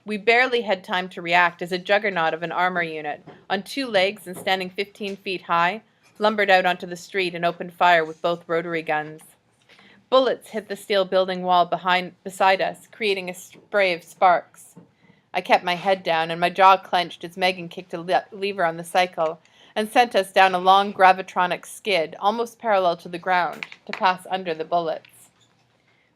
We barely had time to react as a juggernaut of an armor unit, on 2 legs and standing 15 feet high, lumbered out onto the street and opened fire with both rotary guns. Bullets hit the steel building wall beside us, creating a spray of sparks. I kept my head down and my jaw clenched as Megan kicked a lever on the cycle and sent us down a long gravitronic skid, almost parallel to the ground, to pass under the bullets.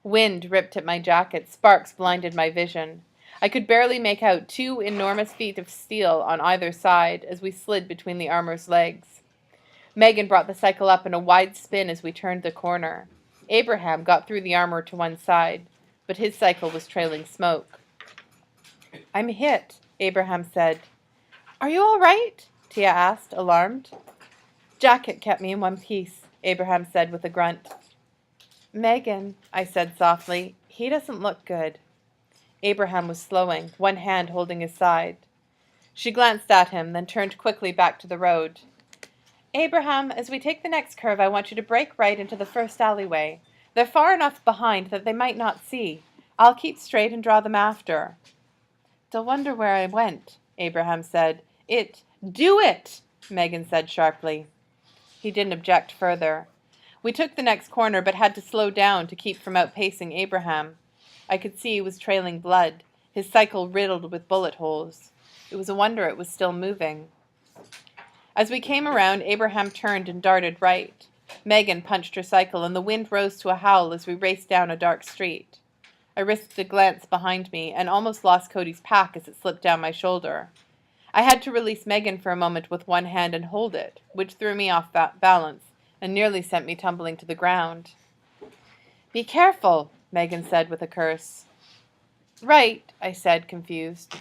Wind ripped at my jacket, sparks blinded my vision. I could barely make out 2 enormous feet of steel on either side as we slid between the armor's legs. Megan brought the cycle up in a wide spin as we turned the corner. Abraham got through the armor to one side, but his cycle was trailing smoke. "I'm hit," Abraham said. "Are you all right?" Tia asked, alarmed. "Jacket kept me in one piece," Abraham said with a grunt. "Megan," I said softly, "he doesn't look good." Abraham was slowing, one hand holding his side. She glanced at him, then turned quickly back to the road. "Abraham, as we take the next curve, I want you to break right into the first alleyway. They're far enough behind that they might not see. I'll keep straight and draw them after." "They'll wonder where I went," Abraham said. "Do it!" Megan said sharply. He didn't object further. We took the next corner, but had to slow down to keep from outpacing Abraham. I could see he was trailing blood, his cycle riddled with bullet holes. It was a wonder it was still moving. As we came around, Abraham turned and darted right. Megan punched her cycle, and the wind rose to a howl as we raced down a dark street. I risked a glance behind me and almost lost Cody's pack as it slipped down my shoulder. I had to release Megan for a moment with one hand and hold it, which threw me off balance and nearly sent me tumbling to the ground. "Be careful," Megan said with a curse. "Right," I said, confused.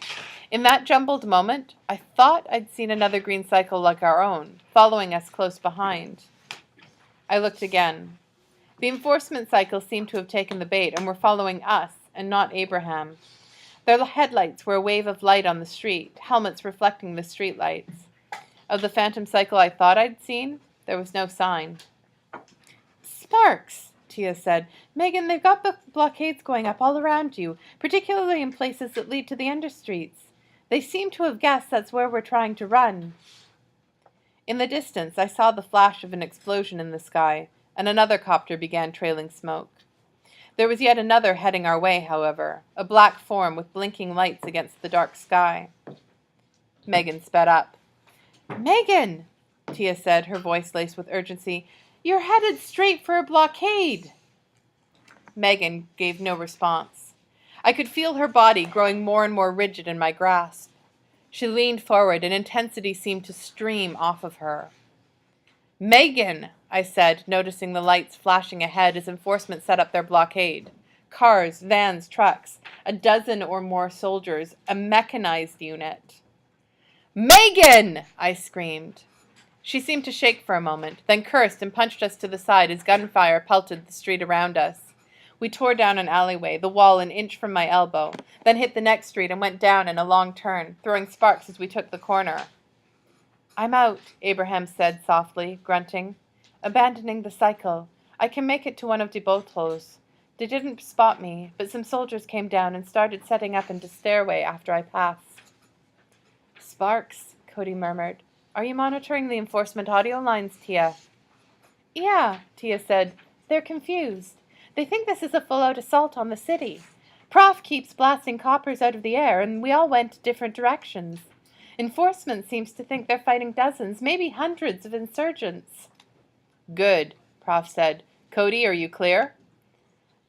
In that jumbled moment, I thought I'd seen another green cycle like our own, following us close behind. I looked again. The enforcement cycles seemed to have taken the bait and were following us, and not Abraham. Their headlights were a wave of light on the street, helmets reflecting the streetlights. Of the phantom cycle I thought I'd seen, there was no sign. "Sparks," Tia said. "Megan, they've got blockades going up all around you, particularly in places that lead to the understreets. They seem to have guessed that's where we're trying to run." In the distance, I saw the flash of an explosion in the sky, and another copter began trailing smoke. There was yet another heading our way, however, a black form with blinking lights against the dark sky. Megan sped up. "Megan," Tia said, her voice laced with urgency, "you're headed straight for a blockade." Megan gave no response. I could feel her body growing more and more rigid in my grasp. She leaned forward, and intensity seemed to stream off of her. "Megan," I said, noticing the lights flashing ahead as enforcement set up their blockade. Cars, vans, trucks, a dozen or more soldiers, a mechanized unit. "Megan!" I screamed. She seemed to shake for a moment, then cursed and punched us to the side as gunfire pelted the street around us. We tore down an alleyway, the wall an inch from my elbow, then hit the next street and went down in a long turn, throwing sparks as we took the corner. "I'm out," Abraham said softly, grunting. "Abandoning the cycle. I can make it to one of the boatholes. They didn't spot me, but some soldiers came down and started setting up into stairway after I passed." "Sparks," Cody murmured. "Are you monitoring the enforcement audio lines, Tia?" "Yeah," Tia said. "They're confused. They think this is a full-out assault on the city. Prof keeps blasting coppers out of the air, and we all went different directions. Enforcement seems to think they're fighting dozens, maybe hundreds of insurgents." "Good," Prof said. "Cody, are you clear?"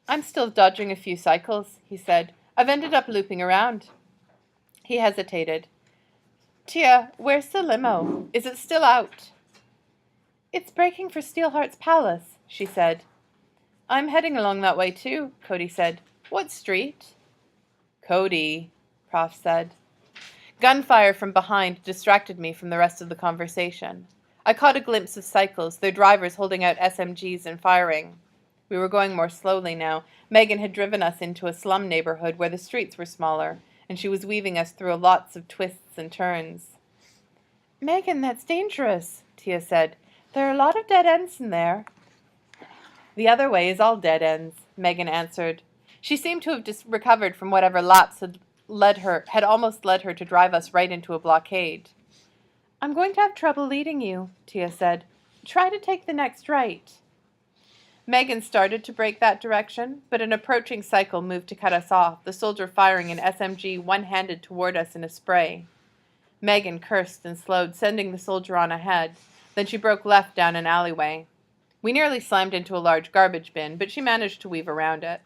"I'm still dodging a few cycles," he said. "I've ended up looping around." He hesitated. "Tia, where's the limo? Is it still out?" "It's breaking for Steelheart's palace," she said. "I'm heading along that way too," Cody said. "What street?" "Cody," Prof said. Gunfire from behind distracted me from the rest of the conversation. I caught a glimpse of cycles, their drivers holding out SMGs and firing. We were going more slowly now. Megan had driven us into a slum neighborhood where the streets were smaller, and she was weaving us through lots of twists and turns. "Megan, that's dangerous," Tia said. "There are a lot of dead ends in there." "The other way is all dead ends," Megan answered. She seemed to have just recovered from whatever lapse had had almost led her to drive us right into a blockade. I'm going to have trouble leading you, Tia said. Try to take the next right. Megan started to break that direction, but an approaching cycle moved to cut us off, the soldier firing an SMG one-handed toward us in a spray. Megan cursed and slowed, sending the soldier on ahead. Then she broke left down an alleyway. We nearly slammed into a large garbage bin, but she managed to weave around it.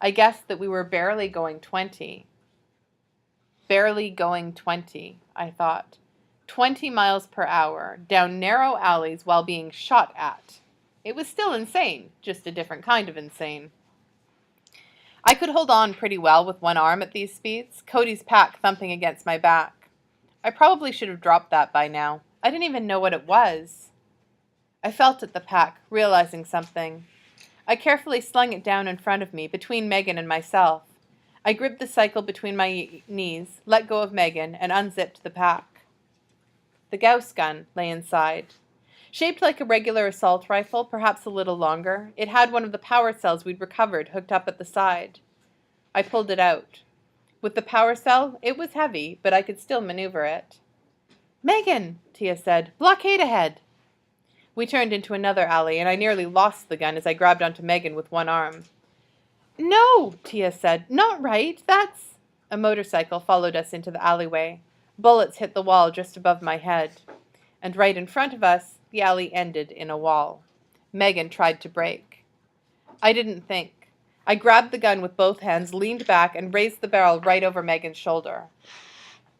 I guessed that we were barely going 20. Barely going 20, I thought. 20 miles per hour, down narrow alleys while being shot at. It was still insane, just a different kind of insane. I could hold on pretty well with one arm at these speeds, Cody's pack thumping against my back. I probably should have dropped that by now. I didn't even know what it was. I felt at the pack, realizing something. I carefully slung it down in front of me, between Megan and myself. I gripped the cycle between my knees, let go of Megan, and unzipped the pack. The Gauss gun lay inside. Shaped like a regular assault rifle, perhaps a little longer, it had one of the power cells we'd recovered hooked up at the side. I pulled it out. With the power cell, it was heavy, but I could still maneuver it. Megan, Tia said, blockade ahead. We turned into another alley, and I nearly lost the gun as I grabbed onto Megan with one arm. No, Tia said, not right, that's... A motorcycle followed us into the alleyway. Bullets hit the wall just above my head. And right in front of us, the alley ended in a wall. Megan tried to brake. I didn't think. I grabbed the gun with both hands, leaned back, and raised the barrel right over Megan's shoulder.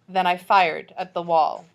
Then I fired at the wall.